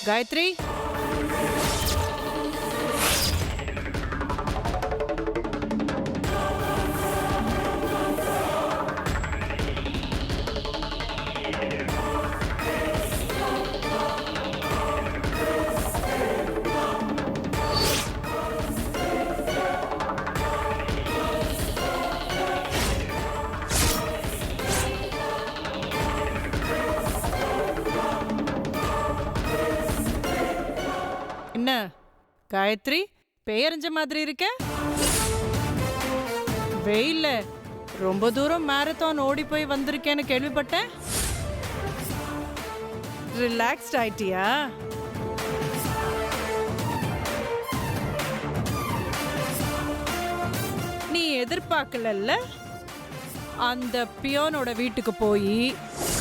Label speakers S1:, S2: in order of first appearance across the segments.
S1: காயத்ரி, என்ன காயத்ரி பெயரஞ்ச மாதிரி இருக்க? வெயில்ல ரொம்ப தூரம் மாரத்தான் ஓடி போய் வந்திருக்கேன்னு கேள்விப்பட்டேன். ரிலாக்ஸ்ட் ஆயிட்டியா? நீ எதிர்பார்க்கலல்ல? அந்த பியோனோட வீட்டுக்கு போய்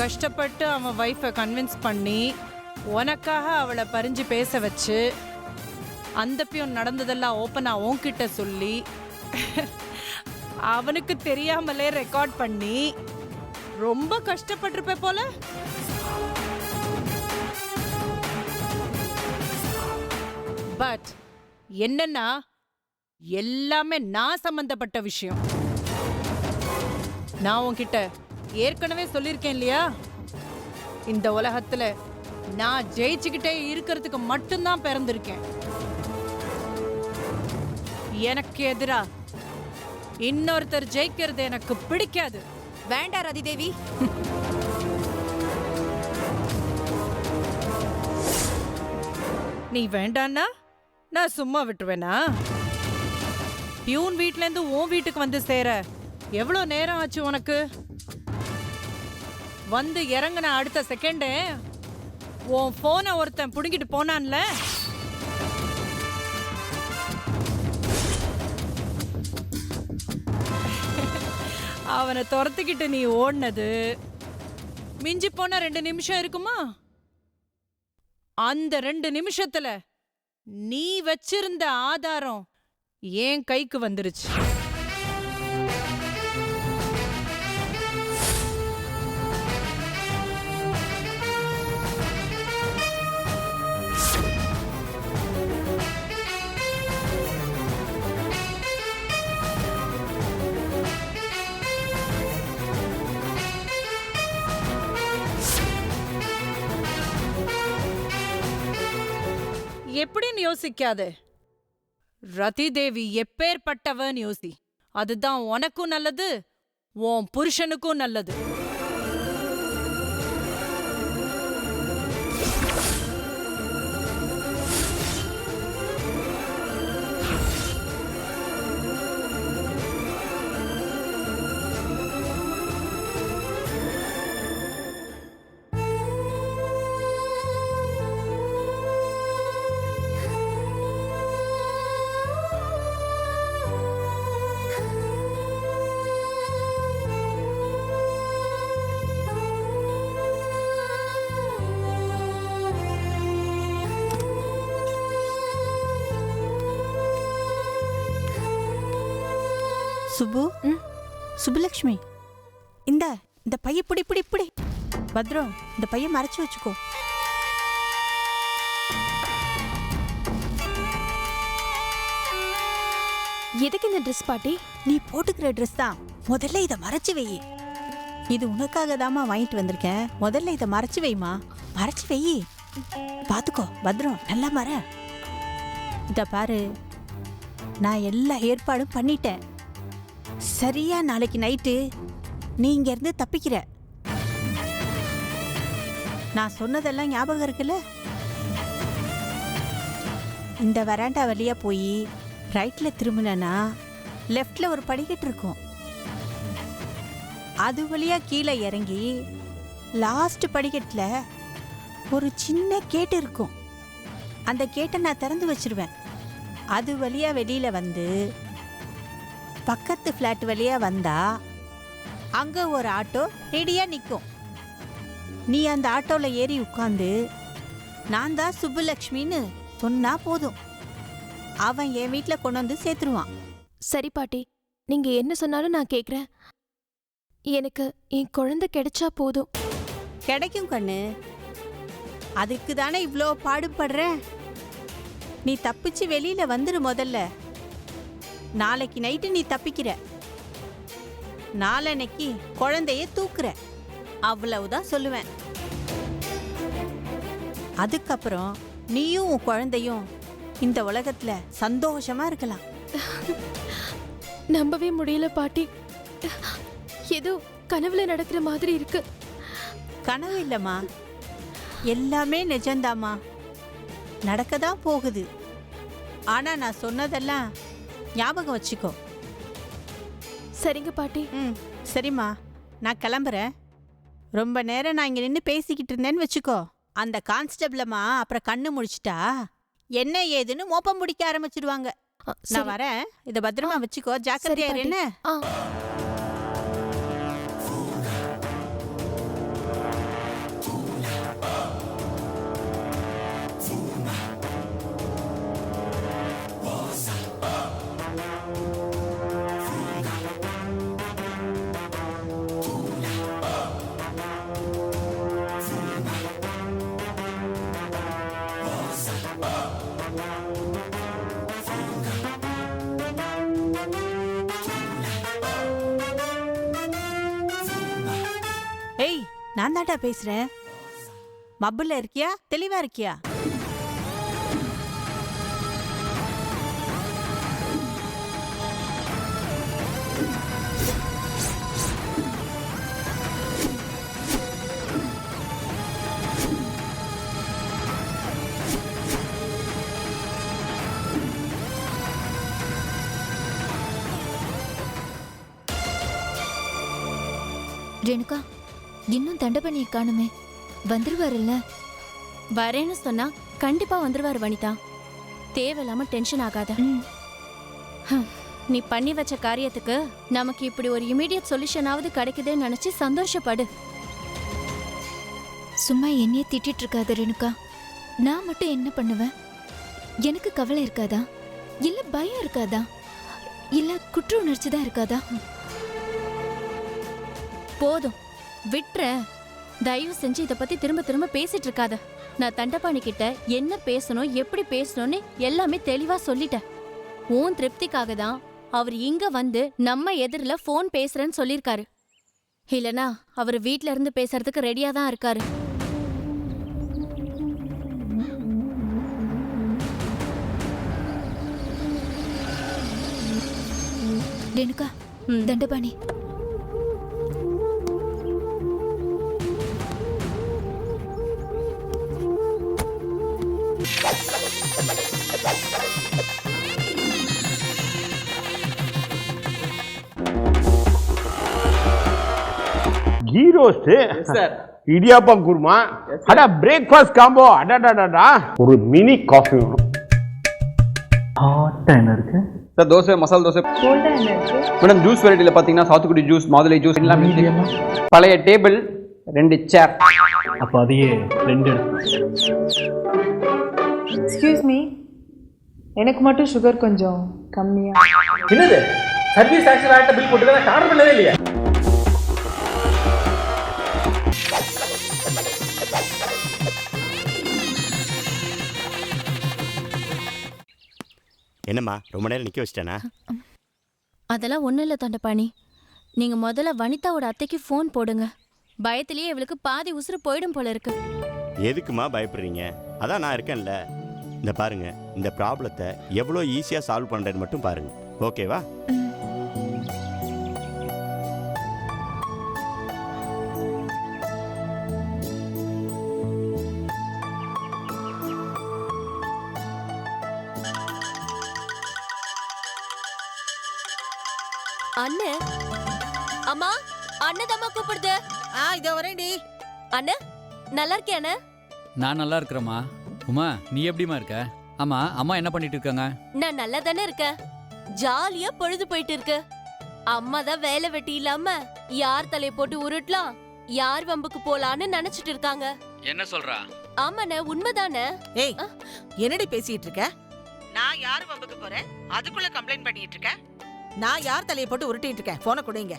S1: கஷ்டப்பட்டு அவன் வைஃபை கன்வின்ஸ் பண்ணி உனக்காக அவளை பறிஞ்சு பேச வச்சு அந்த பியோன் நடந்ததெல்லாம் ஓப்பனா உன்கிட்ட சொல்லி அவனுக்கு தெரியாமலே ரெக்கார்ட் பண்ணி ரொம்ப கஷ்டப்பட்டிருப்ப போல. பட் என்னன்னா எல்லாமே நான் சம்பந்தப்பட்ட விஷயம். நான் உன்கிட்ட ஏற்கனவே சொல்லியிருக்கேன் இல்லையா, இந்த உலகத்துல நான் ஜெயிச்சுக்கிட்டே இருக்கிறதுக்கு மட்டும்தான் பிறந்திருக்கேன். எனக்கு எதிரா இன்னொருத்தர் ஜெயிக்கிறது எனக்கு பிடிக்காது.
S2: வேண்டாம் ரதி தேவி.
S1: நீ வேண்டான்னா நான் சும்மா விட்டுருவேனா? பியூன் வீட்ல இருந்து உன் வீட்டுக்கு வந்து சேர எவ்வளவு நேரம் ஆச்சு உனக்கு? வந்து இறங்கின அடுத்த செகண்டே உன் போனை ஒருத்தன் புடுங்கிட்டு போனான்ல. அவனை துரத்துக்கிட்டு நீ ஓடினது மிஞ்சி போன 2 நிமிஷம் இருக்குமா? அந்த 2 நிமிஷத்துல நீ வச்சிருந்த ஆதாரம் என் கைக்கு வந்துருச்சு. எப்படின்னு யோசிக்காது. ரதி தேவி எப்பேற்பட்டவன் யோசி. அதுதான் உனக்கும் நல்லது, உன் புருஷனுக்கும் நல்லது.
S2: சுப்பு, சுப்புலக்ஷ்மி, இந்த பைய பிடி பிடி பிடி. பத்ரம், இந்த பைய மறைச்சு வச்சுக்கோ.
S3: எதுக்கு இந்த ட்ரெஸ் பாட்டி?
S2: நீ போட்டுக்கிற ட்ரெஸ் தான். முதல்ல இதை மறைச்சு வை. இது உனக்காக தாமா வாங்கிட்டு வந்திருக்கேன். முதல்ல இதை மறைச்சு வைமா. மறைச்சு வை. பாத்துக்கோ பத்ரம், நல்லா மற. இத பாரு, நான் எல்லா ஏற்பாடும் பண்ணிட்டேன். சரியா நாளைக்கு நைட்டு நீ இங்க இருந்து தப்பிக்கிற. நான் சொன்னதெல்லாம் ஞாபகம் இருக்குல்ல? இந்த வராண்டா வழியா போய் ரைட்ல திரும்பினா லெஃப்ட்ல ஒரு படிக்கட்டு இருக்கும். அது வழியா கீழே இறங்கி லாஸ்ட் படிக்கட்டுல ஒரு சின்ன கேட்டு இருக்கும். அந்த கேட்டை நான் திறந்து வச்சிருவேன். அது வழியா வெளியில வந்து பக்கத்து ஃப்ளாட் வழியா வந்தா அங்க ஒரு ஆட்டோ ரெடியா நிற்கும். நீ அந்த ஆட்டோல ஏறி உட்காந்து நான் தான் சுப்புலக்ஷ்மின்னு சொன்னா போதும், அவன் என் வீட்டுல கொண்டு வந்து சேர்த்துருவான்.
S3: சரி பாட்டி, நீங்க என்ன சொன்னாலும் நான் கேக்குறேன். எனக்கு என் குழந்தை கிடைச்சா போதும்.
S2: கிடைக்கும் கண்ணு. அதுக்கு தானே இவ்வளோ பாடுபடுற. நீ தப்பிச்சு வெளியில வந்துரு முதல்ல. நாளைக்கு நைட்டு நீ தப்பிக்கிற, நாளன்னைக்கு குழந்தைய தூக்குற, அவ்வளவுதான் சொல்லுவேன். அதுக்கப்புறம் நீயும் உன் குழந்தையும் இந்த உலகத்துல சந்தோஷமா இருக்கலாம்.
S3: நம்பவே முடியல பாட்டி. ஏதோ கனவுல நடக்கிற மாதிரி இருக்கு.
S2: கனவு இல்லம்மா, எல்லாமே நிஜம்தாம்மா, நடக்கதான் போகுது. ஆனா நான் சொன்னதெல்லாம் ஞாபகம் வச்சுக்கோ.
S3: சரிங்க பாட்டி.
S2: சரிம்மா, நான் கிளம்புறேன். ரொம்ப நேரம் நான் இங்க நின்று பேசிக்கிட்டு இருந்தேன்னு வச்சுக்கோ, அந்த கான்ஸ்டபிளம்மா அப்புறம் கண்ணு முடிச்சிட்டா என்ன ஏதுன்னு மோப்பம் பிடிக்க ஆரம்பிச்சிடுவாங்க. நான் வரேன், இதை பத்திரமா வச்சுக்கோ, ஜாக்கிரதையா இரு. என்ன ஏய், நான் தாண்டா பேசுறேன். மப்புல இருக்கியா, தெளிவா இருக்கியா?
S4: ரேணுகா, இன்னும் தண்டபணியை காணுமே, வந்துருவாருல்ல?
S5: வரேன்னு சொன்னா கண்டிப்பா வந்துருவாரு வனிதா. தேவையில்லாம டென்ஷன் ஆகாத. நீ பண்ணி வச்ச காரியத்துக்கு நமக்கு இப்படி ஒரு இமீடியட் சொல்யூஷனாவது கிடைக்குதேன்னு நினைச்சு சந்தோஷப்படு.
S4: சும்மா என்னையே திட்டிட்டு இருக்காத ரேணுகா. நான் மட்டும் என்ன பண்ணுவேன்? எனக்கு கவலை இருக்காதா? இல்ல பயம் இருக்காதா? இல்ல குற்ற உணர்ச்சி தான் இருக்காதா?
S5: போதும் விட்டுற. தயவு செஞ்சு இதை பத்தி திரும்ப திரும்ப பேசிட்டு இருக்காத. நான் தண்டபாணி கிட்ட என்ன பேசணும், எப்படி பேசணும்னு எல்லாமே தெளிவா சொல்லிட்டேன். உன் திருப்திக்காக தான் அவர் இங்க வந்து நம்ம எதிரில போன் பேசுறேன்னு சொல்லிருக்காரு. இல்லனா அவர் வீட்ல இருந்து பேசுறதுக்கு ரெடியா தான் இருக்காரு.
S4: ரேணுகா, தண்டபாணி.
S6: கீ ரோஸ்ட், இடியாப்பம் குருமா, அடா பிரேக்ஃபாஸ்ட் காம்போ, அடாடாடா, ஒரு மினி காஃபி வேணும்.
S7: ஹாட்டா என்ன இருக்கு
S8: sir? Dosa, masala dosa. Madam juice வெரைட்டியில் பார்த்தீங்கன்னா சாத்துக்குடி ஜூஸ், மாதுளை ஜூஸ் எல்லாம் பழைய டேபிள் 2 சேர்.
S7: அப்போ அதையே 2
S9: எக்ஸ்கியூஸ் மீ, எனக்கு மட்டும் சுகர் கொஞ்சம் கம்மியா.
S7: என்னது சர்வீஸ் டாக்ஸ் ஆக்ட் பில் போட்டு தான் ஆர்டர் பண்ணவே இல்லையா?
S10: என்னம்மா ரொம்ப நேரம் நிற்க வச்சிட்டேனா?
S5: அதெல்லாம் ஒன்றும் இல்லை தண்டபாணி. நீங்க முதல்ல வனிதாவோட அத்தைக்கு ஃபோன் போடுங்க. பயத்திலேயே இவளுக்கு பாதி உசுறு போயிடும் போல இருக்கு.
S10: எதுக்குமா பயப்படுறீங்க? அதான் நான் இருக்கேன்ல. இந்த பாருங்க, இந்த ப்ராப்ளத்தை எவ்வளோ ஈஸியாக சால்வ் பண்ணுறேன்னு மட்டும் பாருங்க, ஓகேவா?
S5: அண்ணே, அம்மா, அண்ணதம்மா கூப்பிடுது.
S2: இதோ வரேன்டி.
S5: அண்ணே, நல்லா இருக்கியா அண்ணே?
S11: நான் நல்லா இருக்கிறேம்மா. உமா, நீ எப்படிமா இருக்க? ஆமா, அம்மா என்ன பண்ணிட்டு இருக்காங்க?
S5: நான் நல்லா தானே இருக்கேன். ஜாலியா பொழுது போயிட்டு இருக்கு. அம்மா தான் வேலை வெட்டி இல்லாம யார் தலையை போட்டு உருட்டலாம், யார் வம்புக்கு போலான்னு நினைச்சிட்டு இருக்காங்க.
S11: என்ன சொல்றா?
S5: ஆமாண்ணே, உண்மைதானே.
S12: ஏய், என்னடி பேசிட்டு இருக்க? நான் யாரு வம்புக்கு போறேன்? அதுக்குள்ள கம்ப்ளைண்ட் பண்ணிட்டு இருக்க? நான் யார் தலையை போட்டு உருட்டிட்டு இருக்கேன்? போன கொடுங்க.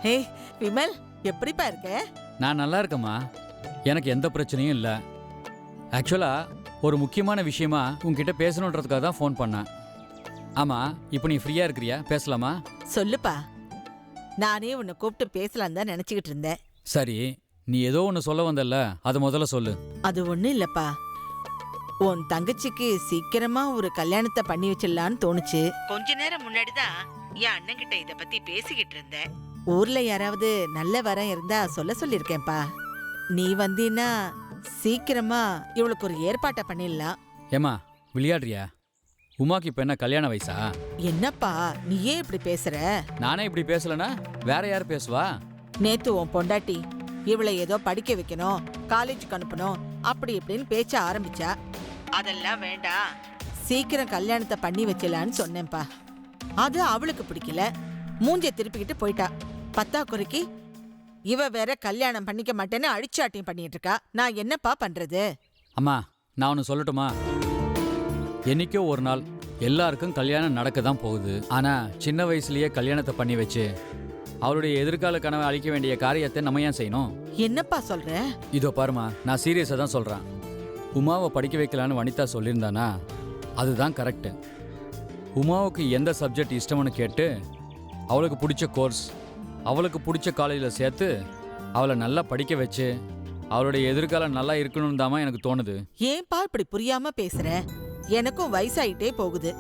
S12: ஹே விமல், எப்படிப்பா இருக்க?
S11: நான் நல்லா இருக்கேம்மா. எனக்கு எந்த பிரச்சனையும் இல்லை. ஆக்சுவலாக ஒரு முக்கியமான விஷயமா உங்ககிட்ட பேசணுன்றதுக்காக தான் ஃபோன் பண்ணேன். ஆமாம், இப்போ நீ ஃப்ரீயாக இருக்கிறியா? பேசலாமா?
S12: சொல்லுப்பா. நானே உன்னை கூப்பிட்டு பேசலாம் தான் நினைச்சுக்கிட்டு இருந்தேன்.
S11: சரி, நீ ஏதோ ஒன்று சொல்ல வந்தல்ல, அதை முதல்ல சொல்லு.
S12: அது ஒண்ணும் இல்லப்பா. உன் தங்கச்சிக்கு சீக்கிரமா ஒரு கல்யாணத்தை பண்ணி வச்சிடலான்னு தோணுச்சு. கொஞ்ச நேரம் முன்னாடிதான் என் அண்ணன் கிட்ட இத பத்தி பேசிக்கிட்டு இருந்தேன். ஊர்ல யாராவது நல்ல வரம் இருந்தா சொல்ல சொல்லிருக்கேன்ப்பா. நீ வந்தீன்னா சீக்கிரமா இவளுக்கு ஒரு ஏற்பாட்டை பண்ணிடலாம்.
S11: ஏமா விளையாடுறியா? உமாக்கு இப்போ என்ன கல்யாண வயசா?
S12: என்னப்பா நீயே இப்படி பேசுற?
S11: நானே இப்படி பேசலனா வேற யார் பேசுவா?
S12: நேத்து உன் பொண்டாட்டி இவளை ஏதோ படிக்க வைக்கணும், காலேஜுக்கு அனுப்பணும், அப்படி இப்படின்னு பேச்ச ஆரம்பிச்சா. அதெல்லாம் வேண்டாம், சீக்கிரம் கல்யாணத்தை பண்ணி வச்சலான்னு சொன்னேன்ப்பா. அது அவளுக்கு பிடிக்கல, மூஞ்சை திருப்பிக்கிட்டு போயிட்டா. பத்தா குறைக்கு இவ வேற கல்யாணம் பண்ணிக்க மாட்டேன்னு அடிச்சாட்டியம் பண்ணிட்டு இருக்கா. நான் என்னப்பா பண்றது?
S11: அம்மா, நான் ஒன்று சொல்லட்டுமா? என்னைக்கோ ஒரு நாள் எல்லாருக்கும் கல்யாணம் நடக்க தான் போகுது. ஆனால் சின்ன வயசுலயே கல்யாணத்தை பண்ணி வச்சு அவளுடைய எதிர்கால கனவை அழிக்க வேண்டிய காரியத்தை நம்ம ஏன் செய்யணும்?
S12: என்னப்பா சொல்ற?
S11: இதோ பாருமா, நான் சீரியஸாக தான் சொல்கிறேன். உமாவை படிக்க வைக்கலான்னு வனிதா சொல்லியிருந்தானா அதுதான் கரெக்டு. உமாவுக்கு எந்த சப்ஜெக்ட் இஷ்டம்னு கேட்டு அவளுக்கு பிடிச்ச கோர்ஸ் அவளுக்கு பிடிச்ச காலேஜில் சேர்த்து அவளை நல்லா படிக்க வச்சு அவளுடைய எதிர்காலம் நல்லா இருக்கணும்னு தாமா எனக்கு தோணுது.
S12: ஏன்பா இப்படி புரியாம பேசுற? எனக்கும் வயசாயிட்டே போகுது,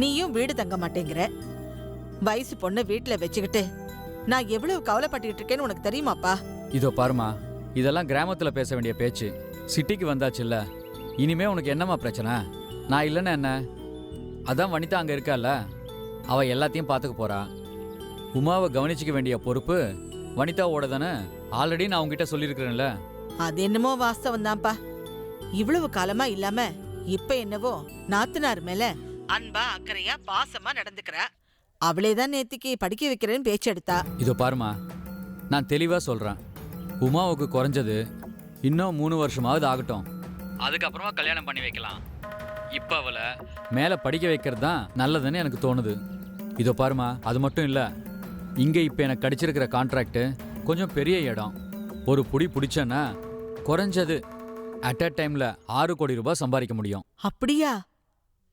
S12: நீயும் வீடு தங்க மாட்டேங்கிற. வயசு பொண்ணு வீட்டுல வச்சுக்கிட்டு நான் எவ்வளவு கவலைப்பட்டுக்கிட்டு இருக்கேன்னு உனக்கு தெரியுமாப்பா?
S11: இதோ பாருமா, இதெல்லாம் கிராமத்தில் பேச வேண்டிய பேச்சு. சிட்டிக்கு வந்தாச்சுல்ல, இனிமே உனக்கு என்னம்மா பிரச்சனை? நான் இல்லைன்னா என்ன? அதான் வனிதா அங்கே இருக்கால, அவள் எல்லாத்தையும் பார்த்துக்க போறா. உமாவை கவனிச்சிக்க வேண்டிய பொறுப்பு வனிதாவோட தானே. ஆல்ரெடி நான் உங்ககிட்ட சொல்லியிருக்கிறேன்ல.
S12: அது என்னமோ வாஸ்தவம் தான்ப்பா. இவ்வளவு காலமா இல்லாம இப்ப என்னவோ நாத்தனார் மேல அன்பா அக்கறையா பாசமா நடந்துக்கிறா. அவளேதான் நேத்திக்கு படிக்க வைக்கிறேன்னு பேச்செடுத்தா.
S11: இதோ பாருமா, நான் தெளிவாக சொல்கிறேன். உமாவுக்கு குறைஞ்சது இன்னும் 3 வருஷமாவது ஆகட்டும், அதுக்கப்புறமா கல்யாணம் பண்ணி வைக்கலாம். இப்போ அவளை மேலே படிக்க வைக்கிறது தான் நல்லதுன்னு எனக்கு தோணுது. இதோ பாருமா, அது மட்டும் இல்லை, இங்கே இப்போ எனக்கு கிடைச்சிருக்கிற கான்ட்ராக்டு கொஞ்சம் பெரிய இடம். ஒரு புடி பிடிச்சேன்னா குறைஞ்சது அட் அ டைமில் 6 கோடி ரூபாய் சம்பாதிக்க முடியும்.
S12: அப்படியா?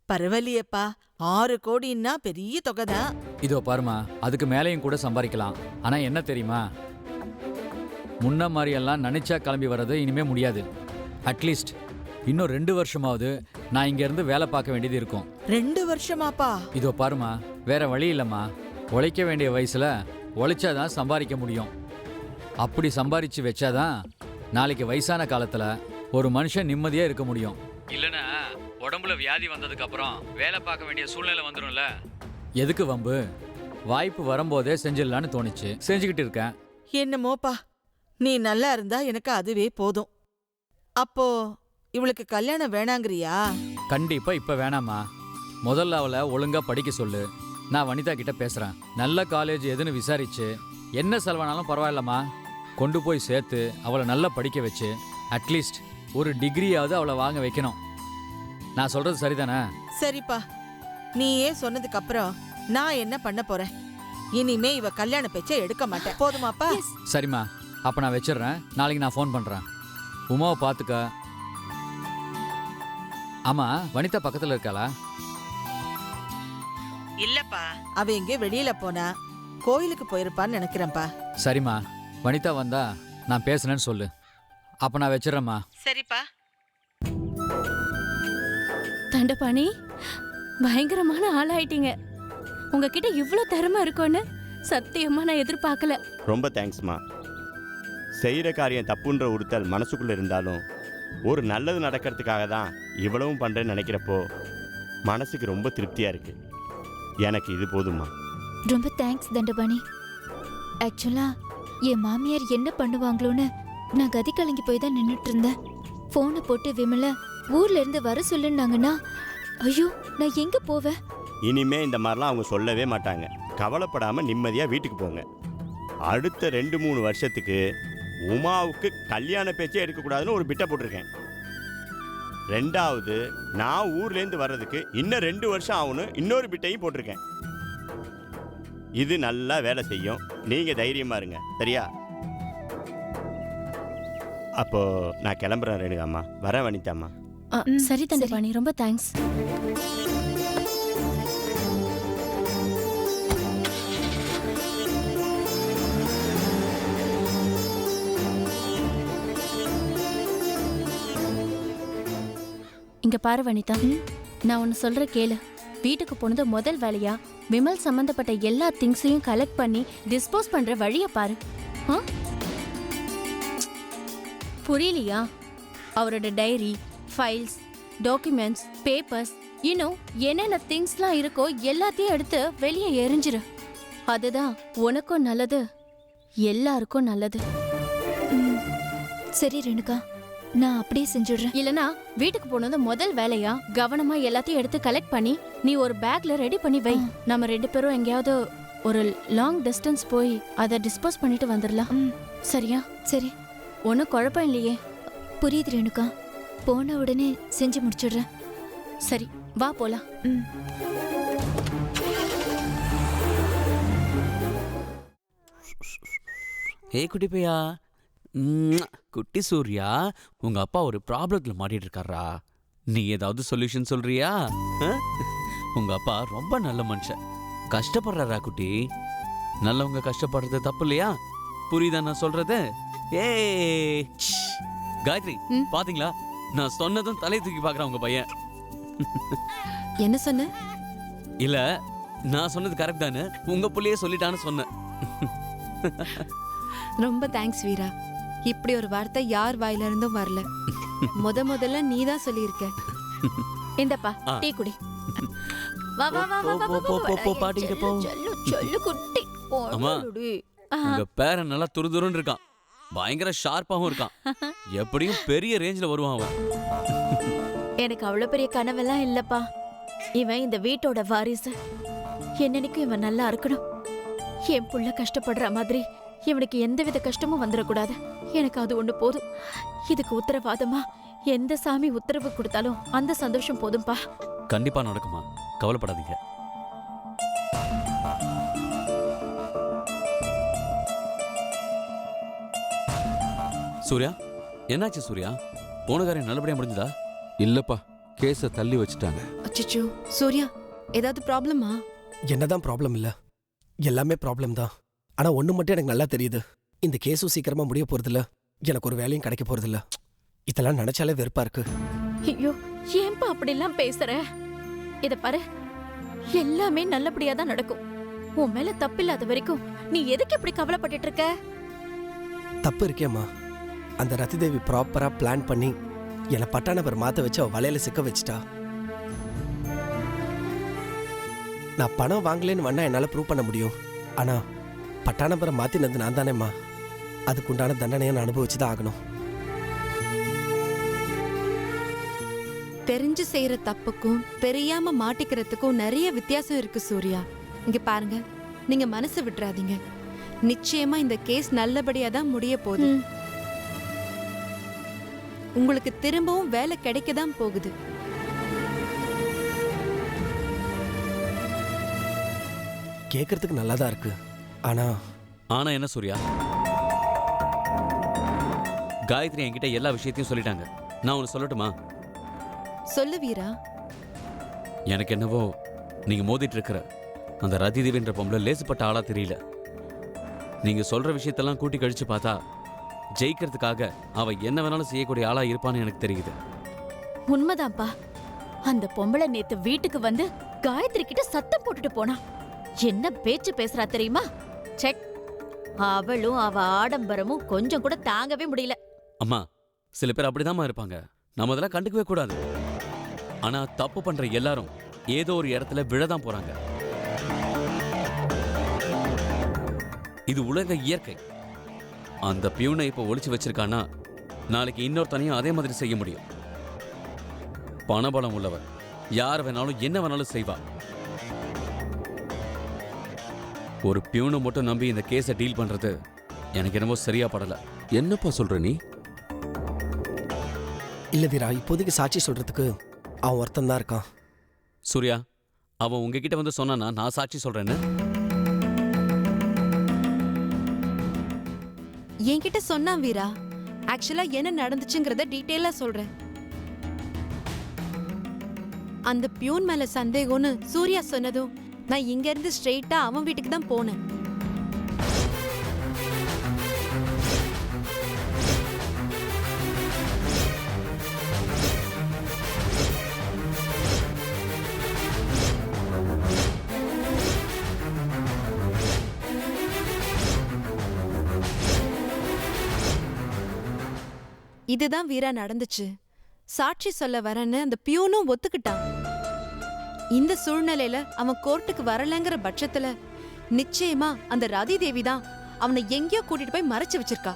S12: பரவாயில்லையேப்பா, 6 கோடின்னா பெரிய தொகைதான்.
S11: இதோ பாருமா, அதுக்கு மேலேயும் கூட சம்பாதிக்கலாம். ஆனால் என்ன தெரியுமா, முன்ன மாதிரியெல்லாம் நினைச்சா கிளம்பி வர்றது இனிமே முடியாது. அட்லீஸ்ட் இன்னும் 2 வருஷமாவது நான் இங்கேருந்து வேலை பார்க்க வேண்டியது இருக்கும்.
S12: 2 வருஷமாப்பா?
S11: இதோ பாருமா, வேற வழி இல்லைம்மா. உழைக்க வேண்டிய வயசில் உழைச்சாதான் சம்பாதிக்க முடியும். அப்படி சம்பாதிச்சு வச்சாதான் நாளைக்கு வயசான காலத்தில் ஒரு மனுஷன் நிம்மதியாக இருக்க முடியும். இல்லைன்னா உடம்புல வியாதி வந்ததுக்கு அப்புறம் வேலை பார்க்க வேண்டிய சூழ்நிலை வந்துடும்ல. எதுக்கு வம்பு? வாய்ப்பு வரும்போதே செஞ்சிடலான்னு தோணுச்சு, செஞ்சுக்கிட்டு இருக்கேன்.
S12: என்னமோப்பா, நீ நல்லா இருந்தா எனக்கு அதுவே போதும். அப்போ இவளுக்கு கல்யாணம் வேணாங்கிறியா?
S11: கண்டிப்பா இப்ப வேணாமா. முதல்ல அவளை ஒழுங்கா படிக்க சொல்லு. நான் வனிதா கிட்ட பேசுறேன். நல்ல காலேஜ் எதுன்னு விசாரிச்சு என்ன செலவானாலும் பரவாயில்லம்மா, கொண்டு போய் சேர்த்து அவளை நல்லா படிக்க வச்சு அட்லீஸ்ட் ஒரு டிகிரியாவது அவளை வாங்க வைக்கணும். நான் சொல்றது சரிதானே?
S12: சரிப்பா, நீயே சொன்னதுக்கு அப்புறம் நான் என்ன பண்ண போறேன்? இனிமே இவ கல்யாண பேச்சை எடுக்க மாட்டேன். போதுமாப்பா?
S11: சரிம்மா, அப்ப நான் வச்சிடுறேன். நாளைக்கு நான் ஃபோன் பண்றேன். உமாவை பார்த்துக்க. ஆமா, வனிதா பக்கத்துல இருக்காளா?
S12: இல்லப்பா, அவ எங்க வெளியில போனா, கோயிலுக்கு போயிருப்பான்னு நினைக்கிறேன்ப்பா.
S11: சரிம்மா, வனிதா வந்தா நான் பேசுனேன்னு சொல்லு. அப்ப நான் வச்சிடறேம்மா.
S12: சரிப்பா.
S5: தண்டபாணி, பயங்கரமான ஆளாயிட்டீங்க. உங்ககிட்ட இவ்ளோ திறமை இருக்கும்னு சத்தியமா நான் எதிர்பார்க்கல.
S10: ரொம்ப தேங்க்ஸ்மா. செய்கிற காரியம் தப்புன்ற உறுத்தல் மனசுக்குள்ளே இருந்தாலும் ஒரு நல்லது நடக்கிறதுக்காக தான் இவ்வளவும் பண்ணுறேன்னு நினைக்கிறப்போ மனசுக்கு ரொம்ப திருப்தியாக இருக்குது. எனக்கு இது போதுமா.
S4: ரொம்ப தேங்க்ஸ் தண்டபாணி. ஆக்சுவலா என் மாமியார் என்ன பண்ணுவாங்களோன்னு நான் கதி கலங்கி போய் தான் நின்றுட்டு இருந்தேன். ஃபோனை போட்டு விமலை ஊர்ல இருந்து வர சொல்லுன்னாங்கன்னா ஐயோ நான் எங்க போவேன்?
S10: இனிமே இந்த மாதிரிலாம் அவங்க சொல்லவே மாட்டாங்க. கவலைப்படாமல் நிம்மதியாக வீட்டுக்கு போங்க. அடுத்த 2-3 வருஷத்துக்கு உமாவுக்கு கல்யாண பேச்சே எடுக்கக்கூடாதுன்னு ஒரு பிட்டை போட்டிருக்கேன். 2வது, நான் ஊர்லேருந்து வர்றதுக்கு இன்னும் 2 வருஷம் ஆகும்னு இன்னொரு பிட்டையும் போட்டிருக்கேன். இது நல்லா வேலை செய்யும். நீங்கள் தைரியமாக இருங்க, சரியா? அப்போ நான் கிளம்புறேன் ரேணுகாம்மா, வரேன் வனிதாம்மா.
S5: சரி தண்டபாணி, ரொம்ப தேங்க்ஸ். இங்க பாரு வனிதா, நான் ஒன்னு சொல்ற கேளு. வீட்டுக்கு போனது முதல் வேலையா விமல் சம்பந்தப்பட்ட எல்லா திங்ஸையும் கலெக்ட் பண்ணி டிஸ்போஸ் பண்ற வழிய பாரு. புரியலையா? அவரோட டைரி, ஃபைல்ஸ், டாக்குமெண்ட்ஸ், பேப்பர்ஸ், இன்னும் என்னென்ன திங்ஸ்லாம் இருக்கோ எல்லாத்தையும் எடுத்து வெளியே எரிஞ்சிரு. அதுதான் உனக்கும் நல்லது, எல்லாருக்கும் நல்லது.
S4: சரி ரேணுகா, நான் அப்படியே செஞ்சுடுறேன்.
S5: இல்லனா வீட்டுக்கு போனது முதல் வேலையா கவனமா எல்லாத்தையும் எடுத்து கலெக்ட் பண்ணி நீ ஒரு பேக்ல ரெடி பண்ணி வை. நம்ம 2 பேரும் எங்கேயாவது ஒரு லாங் டிஸ்டன்ஸ் போய் அதை டிஸ்போஸ் பண்ணிட்டு வந்துடலாம். சரியா?
S4: சரி.
S5: ஒன்னும் குழப்பம் இல்லையே?
S4: புரியுது ரேணுகா, போன உடனே செஞ்சு முடிச்சிடுறேன்.
S5: சரி, வா போலாம்.
S13: ஏய் குட்டி பையா, குட்டி சூர்யா, உங்க அப்பா ஒரு ப்ராப்ளத்துல மாட்டிட்டு இருக்காரா. நீ ஏதாவது சொல்யூஷன் சொல்றியா? உங்க அப்பா ரொம்ப நல்ல மனுஷன், கஷ்டப்படுறாரா குட்டி. நல்லவங்க கஷ்டப்படுறது தப்பு இல்லையா? புரியுதா நான் சொல்றது? ஏய் காயத்ரி, பாத்தீங்களா, நான் சொன்னதும் தலை தூக்கி பாக்குறான் உங்க பையன்.
S3: என்ன சொன்ன?
S13: இல்ல, நான் சொன்னது கரெக்ட் தானே, உங்க புள்ளையே சொல்லிட்டான்னு சொன்னேன்.
S3: ரொம்ப தேங்க்ஸ் வீரா. இப்படி ஒரு வார்த்தை யார் வாயில இருந்தும் வரல. முதல்ல நீ தான் சொல்லியிருக்க.
S5: இந்தப்பா டீ குடி. வா வா வா வா
S13: போ பாட்டிக்கிட்ட போ.
S5: சொல்லு குட்டி.
S13: அம்மா, உங்க பேரன் நல்லா துருதுருன்னு இருக்கான், பயங்கர ஷார்ப்பாவும் இருக்கான். எப்படியும் பெரிய ரேஞ்சில வருவான் அவன்.
S5: எனக்கு அவ்வளவு பெரிய கனவெல்லாம் இல்லப்பா. இவன் இந்த வீட்டோட வாரிசு. என்னன்னைக்கும் இவன் நல்லா இருக்கணும். என் புள்ள கஷ்டப்படுற மாதிரி இவனுக்கு எந்தவித கஷ்டமும் வந்துடக்கூடாது. எனக்கு அது ஒண்ணு போதும். இதுக்கு உத்தரவாதமா எந்த சாமி உத்தரவு கொடுத்தாலும் அந்த சந்தோஷம் போதும்பா.
S13: கண்டிப்பா நடக்குமா, கவலைப்படாதீங்க. சூர்யா, என்னாச்சு சூர்யா? போன காரியம் நல்லபடியா முடிஞ்சதா?
S14: இல்லப்பா, கேஸை தள்ளி வச்சுட்டாங்க.
S3: அச்சச்சோ சூர்யா, ஏதாவது ப்ராப்ளமா?
S15: என்னதான் ப்ராப்ளம் இல்ல, எல்லாமே ப்ராப்ளம் தான். ஆனா ஒண்ணு மட்டும் எனக்கு நல்லா தெரியுது, இந்த கேஸும் சீக்கிரமா முடிய போறதில்ல, எனக்கு ஒரு வேலையும் கிடைக்க போறதில்ல. இதெல்லாம் நினைச்சாலே வெறுப்பா இருக்கு.
S5: ஐயோ, ஏன்பா அப்படிலாம் பேசுற? இத பாரு, எல்லாமே நல்லபடியா தான் நடக்கும். உன் மேல தப்பில்லாத வரைக்கும் நீ எதுக்கு இப்படி கவலைப்பட்டுட்டு இருக்க?
S15: தப்பு இருக்கேம்மா. அந்த ரத்திதேவி ப்ராப்பரா பிளான் பண்ணி என்னை பட்டானவர் மாத்த வச்சு அவ வலையில சிக்க வச்சுட்டா. நான் பணம் வாங்கலேன்னு வேணா என்னால ப்ரூவ் பண்ண முடியும். ஆனா பட்டானபரை மாத்தினது நான் தானேம்மா. அதுக்குண்டான தண்டனையை நான் அனுபவிச்சுதான் ஆகணும்.
S3: தெரிஞ்சு செய்யற தப்புக்கும் தெரியாம மாட்டிக்கிறதுக்கும் நிறைய வித்தியாசம் இருக்கு சூர்யா. இங்க பாருங்க, நீங்க மனசு விட்டுறாதீங்க. நிச்சயமா இந்த கேஸ் நல்லபடியா தான் முடிய போகுது. உங்களுக்கு திரும்பவும் வேலை கிடைக்கதான் போகுது.
S15: கேட்கறதுக்கு நல்லாதான் இருக்கு. ஆனா
S13: என்ன சூர்யா? காயத்ரி என்கிட்ட எல்லா விஷயத்தையும் சொல்லிட்டாங்க. நான் உன்னை சொல்லட்டுமா?
S3: சொல்லு வீரா.
S13: எனக்கு என்னவோ நீங்க மோதிட்டு இருக்கிற அந்த ரதிதேவின்ற பொம்பளை லேசுப்பட்ட ஆளா தெரியல. நீங்க சொல்ற விஷயத்தெல்லாம் கூட்டி கழிச்சு பார்த்தா ஜெயிக்கிறதுக்காக அவ என்ன வேணாலும் செய்யக்கூடிய ஆளா இருப்பான்னு எனக்கு தெரியுது.
S5: உண்மைதான்ப்பா. அந்த பொம்பளை நேத்து வீட்டுக்கு வந்து காயத்ரி கிட்ட சத்தம் போட்டுட்டு போனா. என்ன பேச்சு பேசுறா தெரியுமா? செக். அவளும் அவ ஆடம்பரமும் கொஞ்சம் கூட தாங்கவே முடியல.
S13: அம்மா, சில பேர் அப்படிதாம்மா இருப்பாங்க, நம்ம அதெல்லாம் கண்டுக்கவே கூடாது. ஆனா தப்பு பண்ற எல்லாரும் ஏதோ ஒரு இடத்துல விழதான் போறாங்க. இது உலக இயற்கை. அந்த பியூனை இப்ப ஒளிச்சு வச்சிருக்கானா, நாளைக்கு இன்னொருத்தனையும் அதே மாதிரி செய்ய முடியும். பணபலம் உள்ளவர் யார் வேணாலும் என்ன வேணாலும் செய்வா. ஒரு பியூனை மட்டும் நம்பி இந்த கேஸை டீல் பண்றது எனக்கு என்னமோ சரியா படல.
S14: என்னப்பா சொல்ற நீ?
S15: இல்ல வீரா, இப்போதைக்கு சாட்சி சொல்றதுக்கு அவன் ஒருத்தன் தான் இருக்கான்.
S13: சூர்யா, அவன் உங்ககிட்ட வந்து சொன்னானா நான் சாட்சி சொல்றேன்னு?
S3: என்கிட்ட சொன்னான் வீரா. ஆக்சுவலா என்ன நடந்துச்சுங்கிறத டீட்டெயிலா சொல்றேன். அந்த பியூன் மேல சந்தேகம்னு சூர்யா சொன்னதும் நான் இங்க இருந்து ஸ்ட்ரெயிட்டா அவன் வீட்டுக்கு தான் போனேன். இதுதான் வீரா நடந்துச்சு. சாட்சி சொல்ல வரேன்னு அந்த பியூனும் ஒத்துக்கிட்டான். இந்த சூழ்நிலையில அவன் கோர்ட்டுக்கு வரலங்கிற பட்சத்துல நிச்சயமா அந்த ரதி தேவி தான் அவனை எங்கேயோ கூட்டிட்டு போய் மறைச்சு வச்சிருக்கா.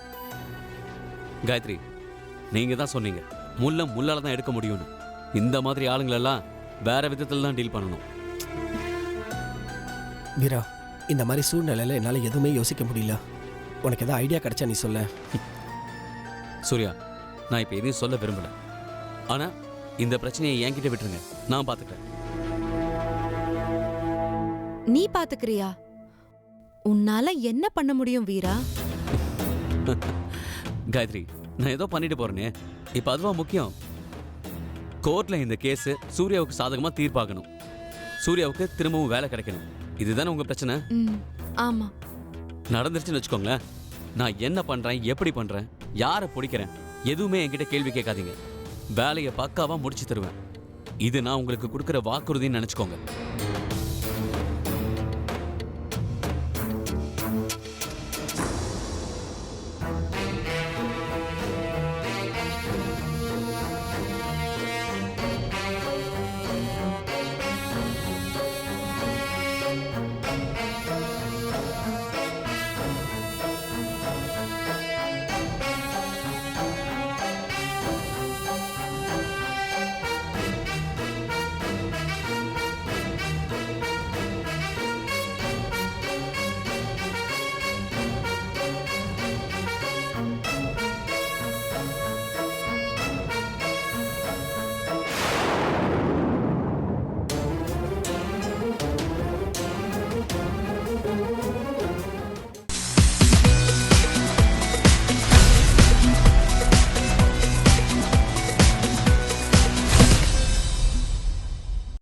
S13: காயத்ரி, நீங்க தான் சொன்னீங்க முள்ள முள்ளால தான் எடுக்க முடியும்னு. இந்த மாதிரி ஆளுங்களெல்லாம் வேற விதத்துல தான் டீல் பண்ணணும்.
S15: வீரா, இந்த மாதிரி சூழ்நிலையில என்னால எதுவுமே யோசிக்க முடியல. உனக்கு ஏதாவது ஐடியா கிடைச்சா நீ சொல்ல.
S13: சூர்யா, நான் இப்ப எதையும் சொல்ல விரும்பல. ஆனா இந்த பிரச்சனையை என்கிட்ட விட்டுருங்க, நான் பாத்துக்கிறேன்.
S3: நீ பாத்துக்கிறியா? உன்னால என்ன பண்ண முடியும் வீரா?
S13: காயத்ரி, நான் ஏதோ பண்ணிட்டு போறேனே, இப்ப அதுவா முக்கியம்? கோர்ட்ல இந்த கேஸ் சூர்யாவுக்கு சாதகமா தீர்ப்பாகணும். சூர்யாவுக்கு திரும்பவும் வேலை கிடைக்கணும். இதுதானே உங்க பிரச்சனை?
S3: ஆமா.
S13: நடந்துருச்சுன்னு வச்சுக்கோங்களேன், நான் என்ன பண்றேன், எப்படி பண்றேன், யாரை பிடிக்கிறேன், எதுவுமே என்கிட்ட கேள்வி கேட்காதீங்க. வேலையை பக்காவா முடிச்சு தருவேன். இது நான் உங்களுக்கு கொடுக்குற வாக்குறுதின்னு நினைச்சுக்கோங்க.